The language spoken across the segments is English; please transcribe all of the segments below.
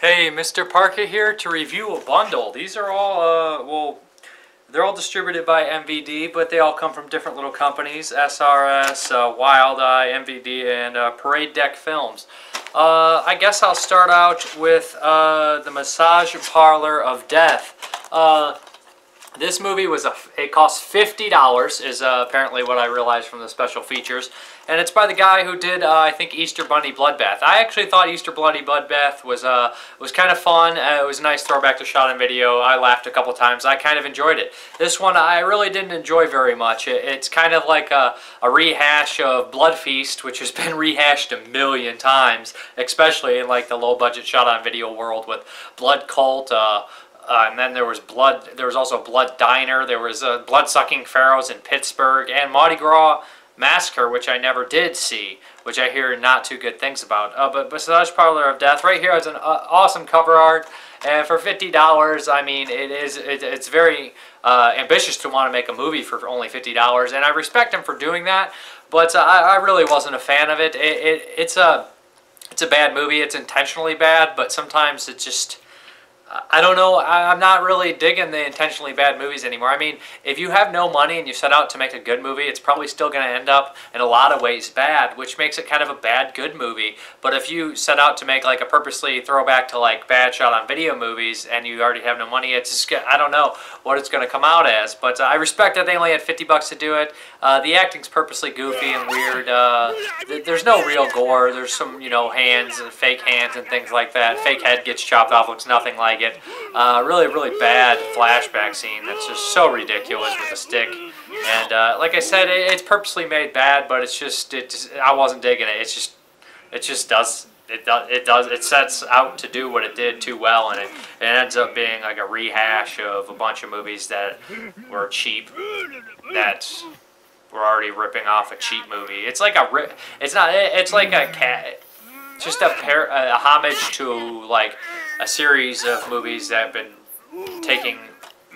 Hey, Mrparka here to review a bundle. These are all, well, they're all distributed by MVD, but they all come from different little companies, SRS, Wild Eye, MVD, and Parade Deck Films. I guess I'll start out with the Massage Parlor of Death. This movie was it cost $50 is apparently what I realized from the special features, and it's by the guy who did I think Easter Bunny Bloodbath. I actually thought Easter Bunny Bloodbath was kind of fun. It was a nice throwback to shot and video. I laughed a couple times. I kind of enjoyed it. This one I really didn't enjoy very much. It's kind of like a rehash of Blood Feast, which has been rehashed a million times, especially in like the low budget shot on video world with Blood Cult. And then there was also Blood Diner, there was Blood-Sucking Pharaohs in Pittsburgh, and Mardi Gras Massacre, which I never did see, which I hear not too good things about. But Massage Parlor of Death, right here is an awesome cover art, and for $50, I mean, it's very ambitious to want to make a movie for only $50, and I respect him for doing that, but I really wasn't a fan of it. It's a bad movie, it's intentionally bad, but sometimes it just... I don't know, I'm not really digging the intentionally bad movies anymore. I mean, if you have no money and you set out to make a good movie, it's probably still going to end up in a lot of ways bad, which makes it kind of a bad good movie. But if you set out to make like a purposely throwback to like bad shot on video movies and you already have no money, it's just, I don't know what it's going to come out as. But I respect that they only had $50 to do it. The acting's purposely goofy and weird. There's no real gore. There's some, you know, hands and fake hands and things like that. Fake head gets chopped off, looks nothing like it. Really bad flashback scene that's just so ridiculous with a stick. And like I said, it's purposely made bad, but I wasn't digging it. It sets out to do what it did too well, and it ends up being like a rehash of a bunch of movies that were cheap, that were already ripping off a cheap movie. It's like just a homage to like a series of movies that have been taking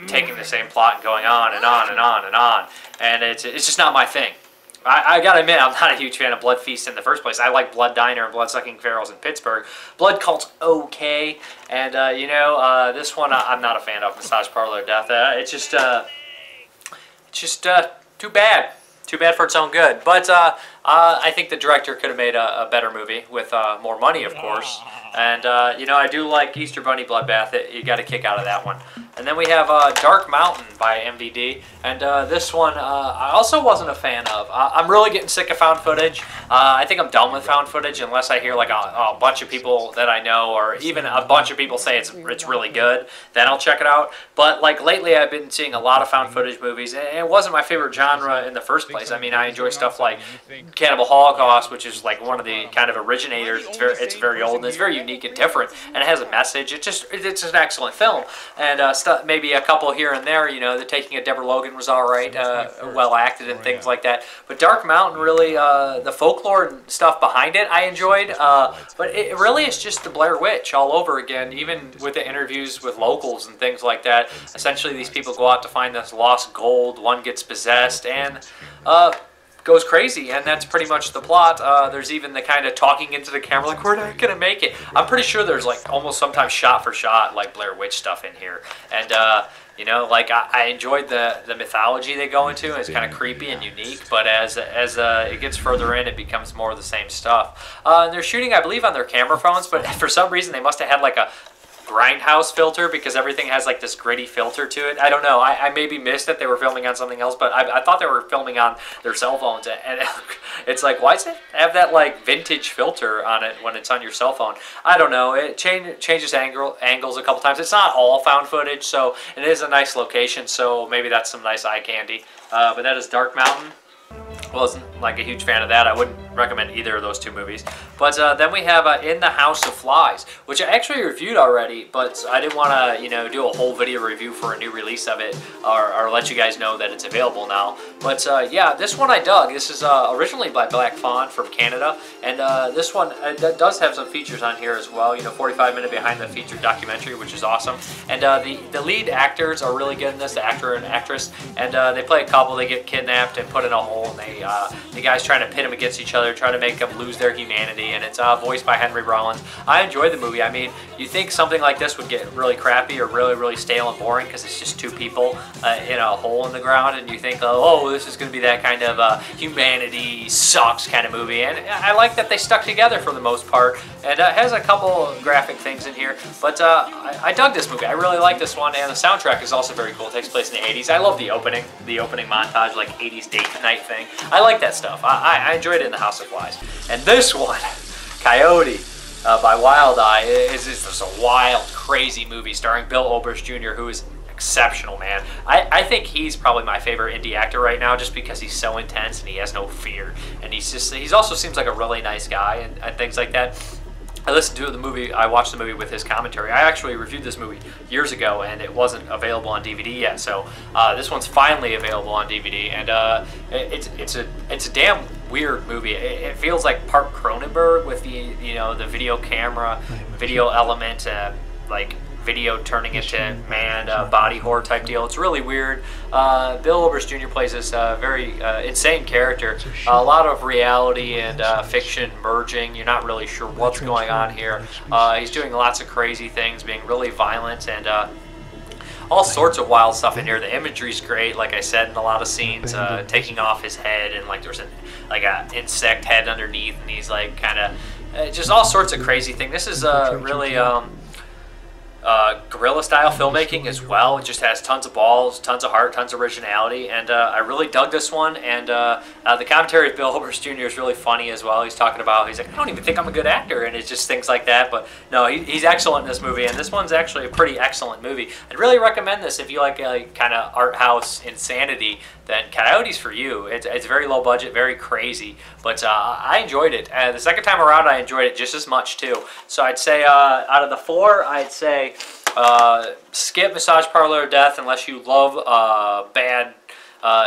the same plot and going on and on and on and on, and it's just not my thing. I gotta admit, I'm not a huge fan of Blood Feast in the first place. I like Blood Diner and Blood-Sucking Pharaohs in Pittsburgh. Blood Cult's okay, and this one I'm not a fan of, Massage Parlor of Death. It's just too bad. Too bad for its own good. But I think the director could have made a better movie with more money, of course. And, I do like Easter Bunny Bloodbath. You got a kick out of that one. And then we have Dark Mountain by MVD. And this one I also wasn't a fan of. I'm really getting sick of found footage. I think I'm done with found footage unless I hear like a bunch of people that I know, or even a bunch of people say it's really good. Then I'll check it out. But like lately I've been seeing a lot of found footage movies. And it wasn't my favorite genre in the first place. I mean, I enjoy stuff like Cannibal Holocaust, which is like one of the kind of originators. It's very old and it's very unique and different, and it has a message. It's an excellent film, and maybe a couple here and there. The Taking of Deborah Logan was all right, well acted and things like that. But Dark Mountain, really, the folklore and stuff behind it, I enjoyed. But it really is just the Blair Witch all over again. Even with the interviews with locals and things like that. Essentially, these people go out to find this lost gold. One gets possessed and goes crazy, and that's pretty much the plot. There's even the kind of talking into the camera like, we're not gonna make it. I'm pretty sure there's like almost sometimes shot for shot like Blair Witch stuff in here, and like I enjoyed the mythology they go into. It's kind of creepy and unique, but as it gets further in, it becomes more of the same stuff. And they're shooting, I believe, on their camera phones, but for some reason they must have had like a grindhouse filter, because everything has like this gritty filter to it. I don't know. I maybe missed that they were filming on something else, but I thought they were filming on their cell phones, and it's like, why does it have that like vintage filter on it when it's on your cell phone? I don't know. It changes angles a couple times. It's not all found footage, so it is a nice location, so maybe that's some nice eye candy. But that is Dark Mountain. Wasn't like a huge fan of that. I wouldn't recommend either of those two movies. But then we have In the House of Flies, which I actually reviewed already, but I didn't want to, do a whole video review for a new release of it, or let you guys know that it's available now. But yeah, this one I dug. This is originally by Black Fawn from Canada, and this one that does have some features on here as well. 45-minute behind the feature documentary, which is awesome. And the lead actors are really good in this, the actor and actress, and they play a couple. They get kidnapped and put in a hole, and the guys trying to pit them against each other. they're trying to make them lose their humanity, and it's voiced by Henry Rollins. I enjoyed the movie. I mean, you think something like this would get really crappy or really stale and boring because it's just two people in a hole in the ground, and you think, oh, this is going to be that kind of humanity sucks kind of movie. And I like that they stuck together for the most part, and it has a couple graphic things in here. But I dug this movie. I really like this one, and the soundtrack is also very cool. It takes place in the 80s. I love the opening montage, like 80s date night thing. I like that stuff. I enjoyed it in the House of Flies. And this one, Coyote, by Wild Eye, is just a wild, crazy movie starring Bill Oberst Jr., who is exceptional, man. I think he's probably my favorite indie actor right now, just because he's so intense and he has no fear, and he's also seems like a really nice guy and things like that. I listened to the movie. I watched the movie with his commentary. I actually reviewed this movie years ago, and it wasn't available on DVD yet. So this one's finally available on DVD, and it's a damn weird movie. It feels like part Cronenberg with the the video camera, video element, like video turning into body horror type deal. It's really weird. Bill Oberst Jr. plays this very insane character. A lot of reality and fiction merging. You're not really sure what's going on here. He's doing lots of crazy things, being really violent, and all sorts of wild stuff in here. The imagery's great, like I said, in a lot of scenes, taking off his head, and like there's an insect head underneath, and he's like kind of just all sorts of crazy things. This is really guerrilla style filmmaking as well. It just has tons of balls, tons of heart, tons of originality, and I really dug this one. And the commentary of Bill Oberst Jr. is really funny as well. He's talking about, he's like, I don't even think I'm a good actor, and it's just things like that. But no, he's excellent in this movie, and this one's actually a pretty excellent movie. I'd really recommend this if you like kind of art house insanity. Then Coyote's for you. It's very low budget, very crazy, but I enjoyed it. The second time around, I enjoyed it just as much too. So I'd say out of the four, I'd say skip Massage Parlor of Death unless you love bad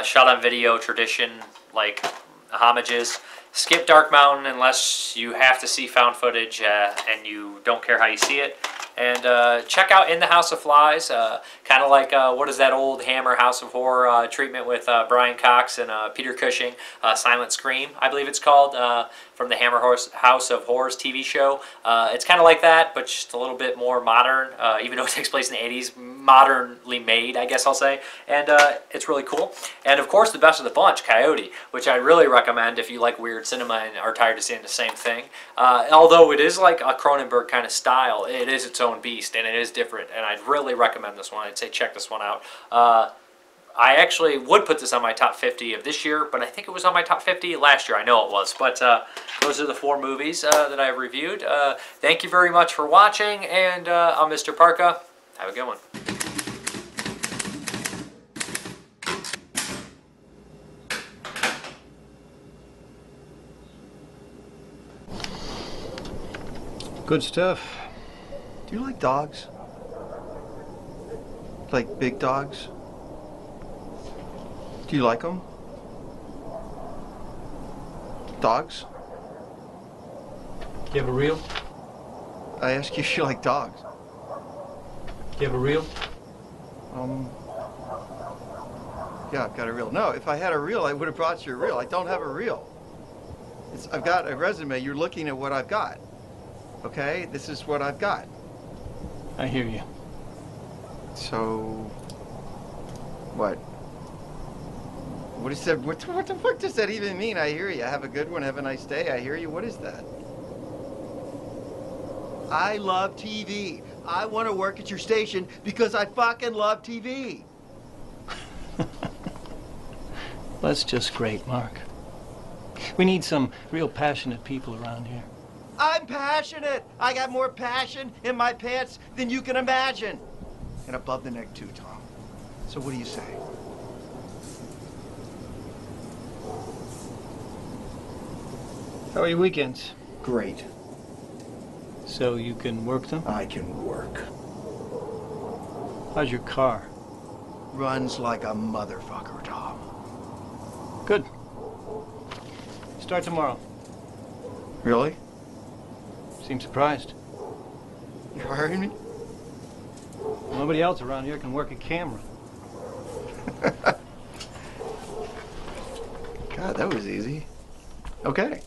shot on video tradition like homages. Skip Dark Mountain unless you have to see found footage and you don't care how you see it. And check out In the House of Flies, kind of like what is that old Hammer House of Horror treatment with Brian Cox and Peter Cushing, Silent Scream, I believe it's called, from the Hammer House of Horrors TV show. It's kind of like that, but just a little bit more modern, even though it takes place in the 80s, modernly made, I guess I'll say. And it's really cool. And of course, the best of the bunch, Coyote, which I really recommend if you like weird cinema and are tired of seeing the same thing. Although it is like a Cronenberg kind of style, it is its own beast, and it is different, and I'd really recommend this one. I'd say check this one out. I actually would put this on my top 50 of this year, but I think it was on my top 50 last year. I know it was, but those are the four movies that I reviewed. Thank you very much for watching, and I'm Mr. Parka. Have a good one. Good stuff. Do you like dogs? Like big dogs? Do you like them? Dogs? Do you have a reel? I ask you if you like dogs. Do you have a reel? Yeah, I've got a reel. No, if I had a reel, I would have brought you a reel. I don't have a reel. I've got a resume. You're looking at what I've got. Okay? This is what I've got. I hear you. So, what? What is that? What the fuck does that even mean? I hear you. Have a good one. Have a nice day. I hear you. What is that? I love TV. I want to work at your station because I fucking love TV. That's just great, Mark. We need some real passionate people around here. I'm passionate. I got more passion in my pants than you can imagine. And above the neck too, Tom. So what do you say? How are your weekends? Great. So you can work them? I can work. How's your car? Runs like a motherfucker, Tom. Good. Start tomorrow. Really? Seem surprised. You're hiring me? Nobody else around here can work a camera. God, that was easy. Okay.